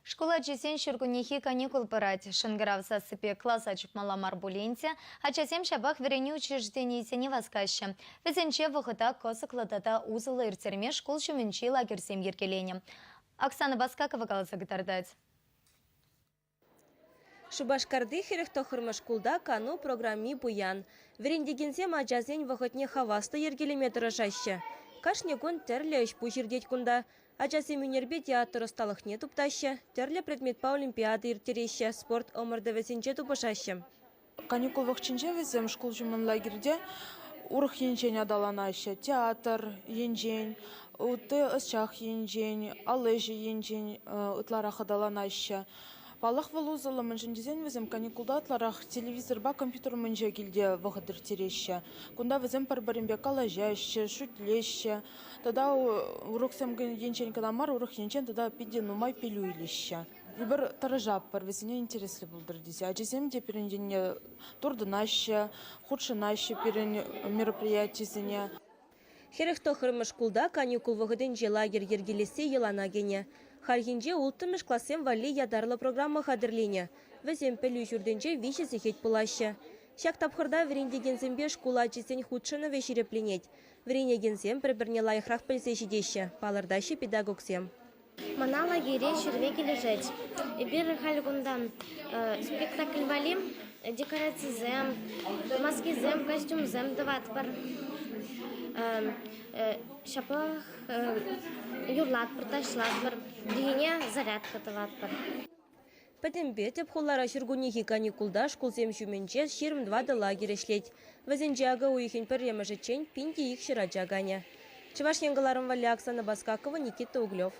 Школа чесен шүргунехи каникул пырать. Шынгыравса сыпе класс ачыпмала марбулинте, а часем шабах верени учреждениесене васкаще. Везенче вахыта косыклатата узылы иртерме школ шуменчи лагерсем еркелене. Оксана Баскакова каласа гитардать. Шубашкарды херехтохырмы шкулда кану программи буян. Верендегенсем ажазен вахытне хавасты ергелеметры жаще. Кашне гон терле үш пужирдеть кунда. Ажасем үнербе театр осталыхне туптаще. Терле предметпа олимпиады иртереще. Спорт омырды весенче тупышаще. Каникул вахчинче везем школ жумын лагерде урых енжень адаланаще. Театр енжень, уты ысчах енжень, алежи енжень ытларах адаланаще. Палах валузалы міншіндезен візім каникулда атларах телевизорба компьютер мінші келде вағыдыр тереще. Кунда візім парбарымбе калажаще, шутлеще. Тада урықсам енчен каламар, урық енчен тада пиде нумай пилю илеще. Бір таражап бар, візіне интереслі бұлдыр десе. Ачесем де перендене турдынаще, худшынаще перен мероприятизіне. Херехтохырмы шкулда каникул вағыдынже лагер ергелесе елана гене. Хархинже ултымыш классем вали ядарлы программа хадырлене. Візем пілі жүрдінже виші зехет пулаще. Шак тапхырда верендегензембе шкула чесен худшыны вешерепленет. Верендегензем бір-бірне лайықрақ пілсе жидеше. Палырдашы педагогсем. Мана лагере шервеке лежать. Бір халгунда спектакль валим, декорацизем, маскизем, костюмзем дават бар. Шапах юрлат бар, ташлат бар, дегене зарядка дават бар. Пәтембе теп холлара шүргунехи каникулда шкулсем шуменче 22 лагерь ішлет. Візенжага уйхен пірремі жечен пинде их шыраджагане. Чываш еңгаларым вали Оксана Баскакова, Никита Углев.